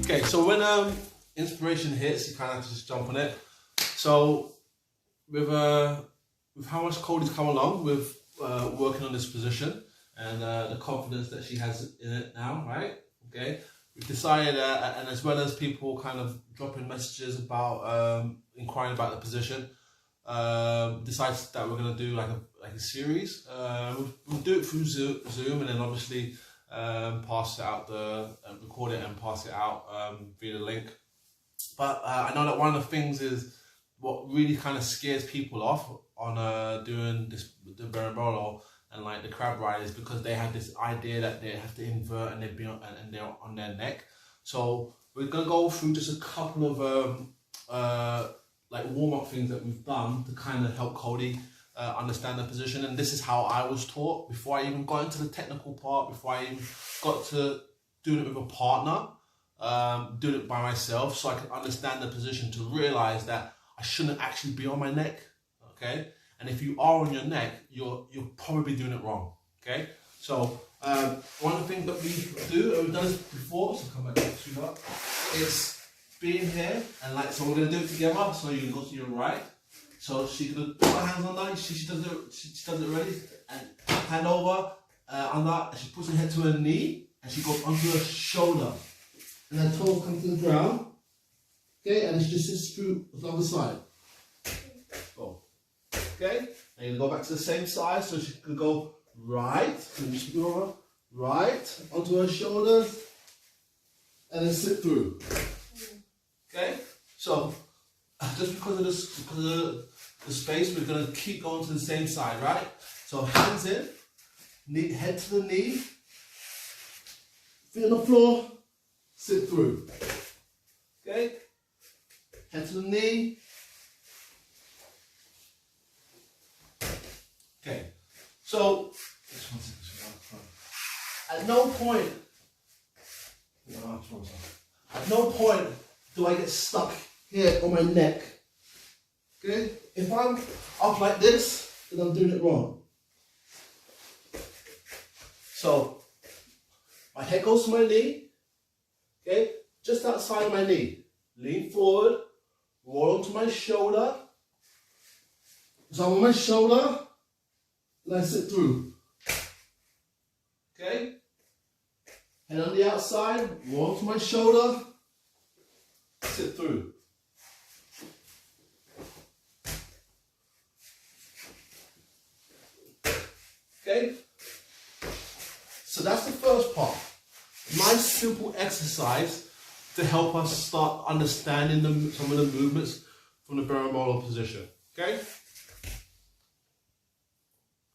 Okay, so when inspiration hits, you kind of have to just jump on it. So with how much Cody's come along with working on this position and the confidence that she has in it now, right? Okay, we've decided, and as well as people kind of dropping messages about inquiring about the position, decided that we're going to do like a series. We'll do it through Zoom, and then obviously pass it out, record it and pass it out via the link. But I know that one of the things is what really kind of scares people off on doing the Berimbolo and like the crab riders, because they have this idea that they have to invert and they're on their neck. So we're gonna go through just a couple of like warm-up things that we've done to kind of help Cody understand the position. And this is how I was taught before I even got into the technical part, before I even got to doing it with a partner, doing it by myself, so I could understand the position, to realize that I shouldn't actually be on my neck, okay? And if you are on your neck, you're probably doing it wrong, okay? So one of the things that we do, and we've done this before, so come back to that, is being here, and like, so we're gonna do it together. So you can go to your right. So she can put her hands on that. She does it already, and hand over on that. And she puts her head to her knee, and she goes onto her shoulder, and her toe comes to the ground. Okay, and she just sits through the other side. Go. Okay, and you go back to the same side. So she can go right, and just go over right onto her shoulders, and then sit through. Okay, so just because of the space, we're going to keep going to the same side, right? So hands in, knee, head to the knee, feet on the floor, sit through. Okay, head to the knee. Okay, so at no point do I get stuck here on my neck. Okay? If I'm up like this, then I'm doing it wrong. So my head goes to my knee, okay? Just outside of my knee. Lean forward, roll onto my shoulder. So I'm on my shoulder, and I sit through. Okay? Head on the outside, roll onto my shoulder, sit through. Okay? So that's the first part. Nice simple exercise to help us start understanding some of the movements from the Berimbolo position. Okay?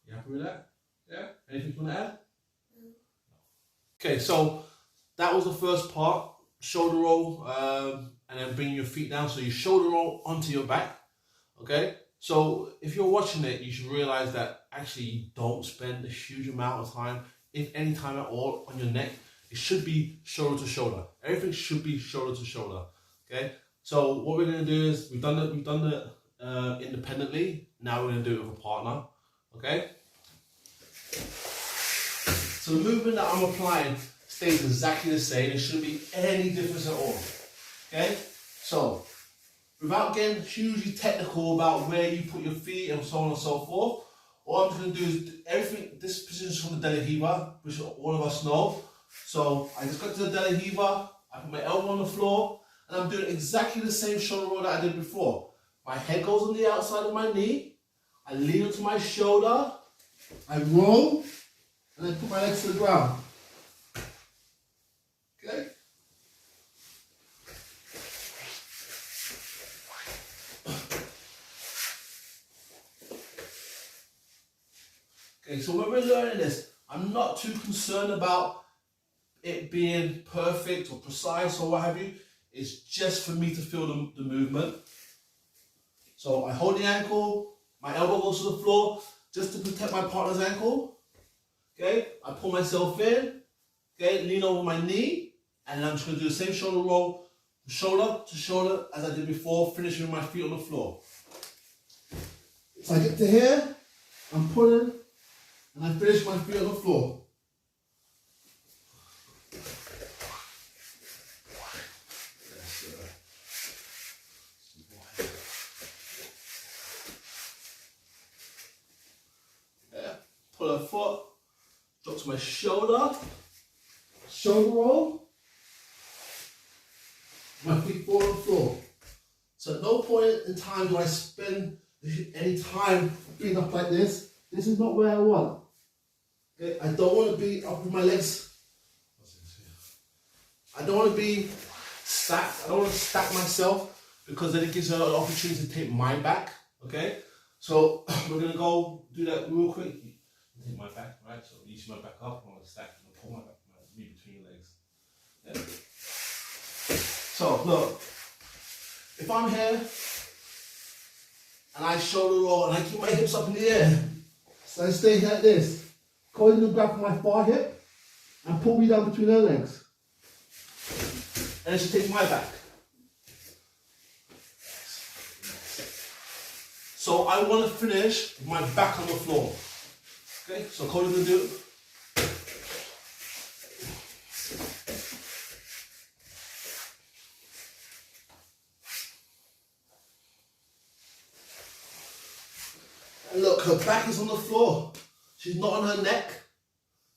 You happy with that? Yeah? Anything you want to add? Okay, so that was the first part. Shoulder roll, and then bring your feet down. So you shoulder roll onto your back. Okay? So if you're watching it, you should realize that actually you don't spend a huge amount of time, if any time at all, on your neck. It should be shoulder to shoulder. Everything should be shoulder to shoulder. Okay? So what we're going to do is, we've done it independently. Now we're going to do it with a partner. Okay? So the movement that I'm applying stays exactly the same. There shouldn't be any difference at all. Okay? So, without getting hugely technical about where you put your feet and so on and so forth, all I'm just going to do is everything. This position is from the Delahiva, which all of us know. So I just got to the Delahiva, I put my elbow on the floor, and I'm doing exactly the same shoulder roll that I did before. My head goes on the outside of my knee, I lean onto my shoulder, I roll, and then put my legs to the ground. Okay? Okay, so when we're learning this, I'm not too concerned about it being perfect or precise or what have you. It's just for me to feel the movement. So I hold the ankle, my elbow goes to the floor just to protect my partner's ankle. Okay, I pull myself in, okay, lean over my knee, and I'm just going to do the same shoulder roll, shoulder to shoulder as I did before, finishing with my feet on the floor. So I get to here, I'm pulling, and I finish my feet on the floor. pull her foot, drop to my shoulder roll, my feet fall on the floor. So at no point in time do I spend any time being up like this. This is not where I want. Okay, I don't want to be up with my legs. I don't want to be stacked. I don't want to stack myself because then it gives her an opportunity to take my back. Okay, so we're gonna go do that real quick. Take my back, right? So you see my back up. I'm gonna stack and pull my back between your legs. Yeah. So look, if I'm here and I shoulder roll and I keep my hips up in the air, so I stay like this, Cody's gonna grab my far hip and pull me down between her legs. And then she takes my back. So I want to finish with my back on the floor. Okay, so Cody's gonna do it. And look, her back is on the floor. She's not on her neck.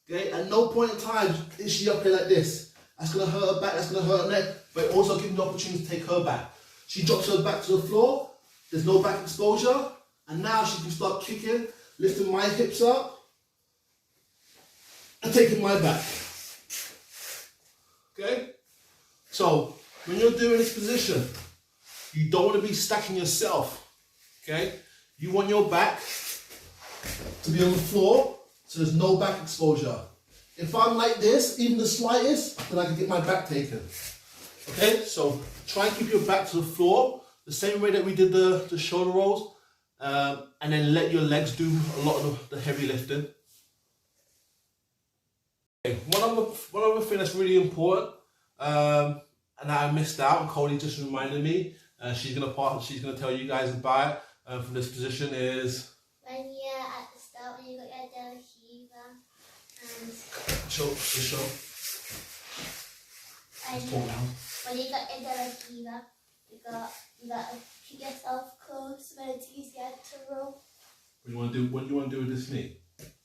Okay, at no point in time is she up here like this. That's gonna hurt her back, that's gonna hurt her neck, but it also gives me the opportunity to take her back. She drops her back to the floor, there's no back exposure, and now she can start kicking, lifting my hips up, and taking my back. Okay? So, when you're doing this position, you don't want to be stacking yourself. Okay? You want your back to be on the floor, so there's no back exposure. If I'm like this, even the slightest, then I can get my back taken. Okay, so try and keep your back to the floor, the same way that we did the shoulder rolls, and then let your legs do a lot of the heavy lifting. Okay, one other thing that's really important, and I missed out, and Cody just reminded me, she's gonna tell you guys about it from this position is when you're at the start, when you got your De La Riva and show. when you got your De La Riva, you got to keep yourself close when it's easier to roll. What do you want to do with this knee?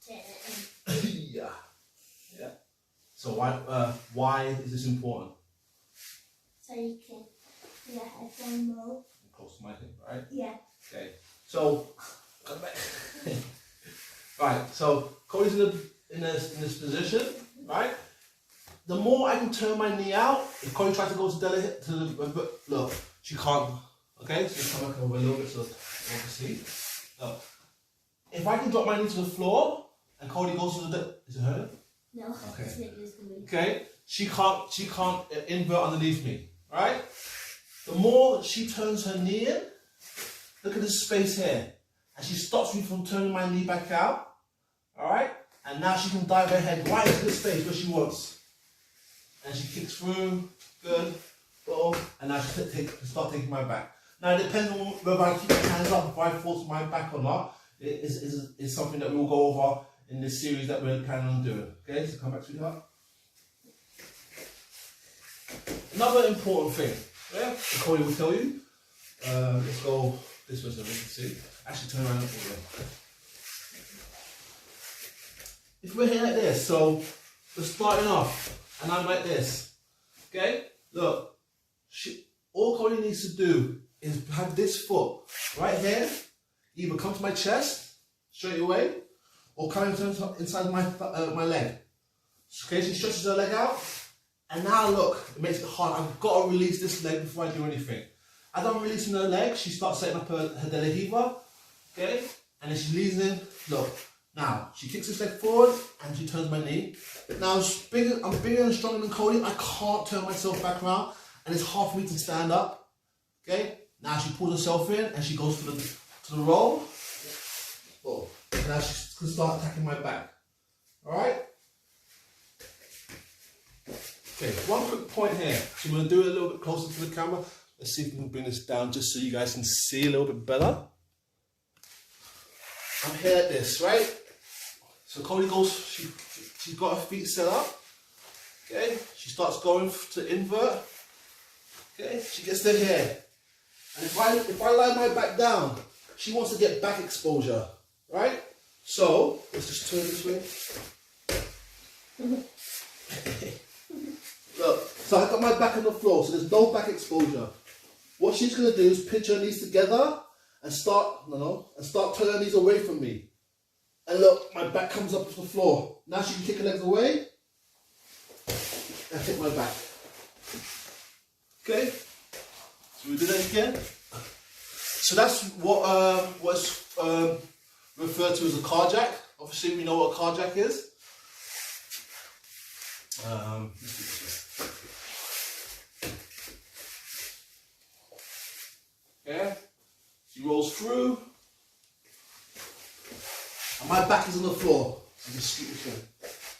Turn it in. Yeah. So why is this important? So you can do your head down low. Close to my hip, right? Yeah. Okay. So come back. Right. So Cody's in this position, right? The more I can turn my knee out, if Cody tries to go to the look, she can't. Okay, so come back over a little bit so you can see. Look, if I can drop my knee to the floor and Cody goes to the is it hurting? No. Okay. Okay. She can't invert underneath me, right? The more she turns her knee in, look at this space here, and she stops me from turning my knee back out. All right, and now she can dive her head right into the space where she wants. And she kicks through, good, boom, and now she can start taking my back. Now it depends on whether I keep my hands up, if I fall to my back or not. It is something that we will go over in this series that we're planning on doing. Okay, so come back, sweetheart. Another important thing, yeah, Cody will tell you. Let's go this way so we can see. Actually, turn around for you. If we're here like this, so we're starting off. And I'm like this, okay? Look, all Cody needs to do is have this foot right here, either come to my chest straight away, or come inside my leg. Okay, she stretches her leg out, and now look, it makes it hard. I've got to release this leg before I do anything. As I'm releasing her leg, she starts setting up her De La Riva, okay? And then she leans in, look. Now, she kicks this leg forward and she turns my knee. Now, I'm bigger and stronger than Cody. I can't turn myself back around and it's hard for me to stand up. Okay? Now she pulls herself in and she goes to the roll. Oh. Now she can start attacking my back. Alright? Okay, one quick point here. So I'm going to do it a little bit closer to the camera. Let's see if we can bring this down just so you guys can see a little bit better. I'm here like this, right? So Cody goes, she's got her feet set up. Okay, she starts going to invert. Okay, she gets to here. And if I lie my back down, she wants to get back exposure, right? So let's just turn this way. Look, so I got my back on the floor, so there's no back exposure. What she's gonna do is pinch her knees together and start turning her knees away from me. And look, my back comes up to the floor. Now she can kick her legs away and hit my back. Okay? So we do that again. So that's what's referred to as a car jack. Obviously we know what a car jack is. Let's do this way. Okay? She rolls through. And my back is on the floor. So just scoot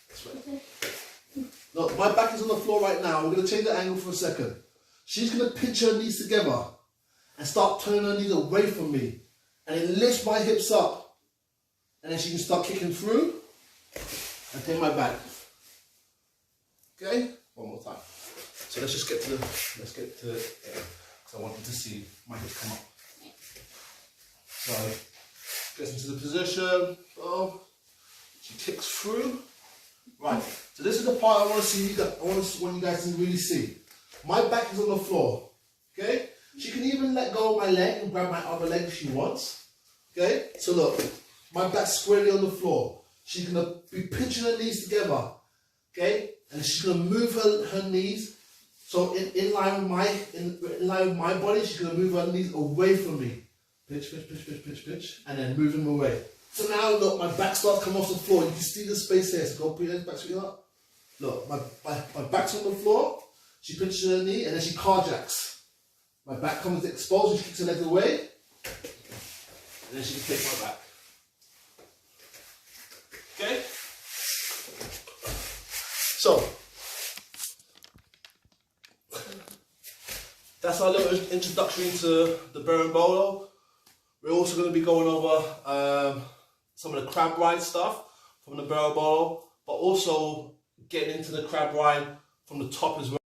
this way. Look, my back is on the floor right now. We're going to change the angle for a second. She's going to pinch her knees together and start turning her knees away from me. And then lift my hips up. And then she can start kicking through and take my back. Okay? One more time. So let's get to it. Because I want you to see my hips come up. So, gets into the position. Boom. She kicks through. Right. So this is the part I want you guys to really see. My back is on the floor. Okay? She can even let go of my leg and grab my other leg if she wants. Okay? So look, my back's squarely on the floor. She's gonna be pinching her knees together. Okay? And she's gonna move her knees. So in line with my body, she's gonna move her knees away from me. Pinch, pinch, pinch, pinch, pinch, pinch, and then move them away. So now look, my back starts coming off the floor. You can see the space here. So go put your legs back straight up. Look, my back's on the floor. She pinches her knee and then she carjacks. My back comes exposed and she kicks her legs away. And then she can take my back. Okay? So, that's our little introduction to the Berimbolo. We're also going to be going over some of the crab ride stuff from the Berimbolo, but also getting into the crab ride from the top as well.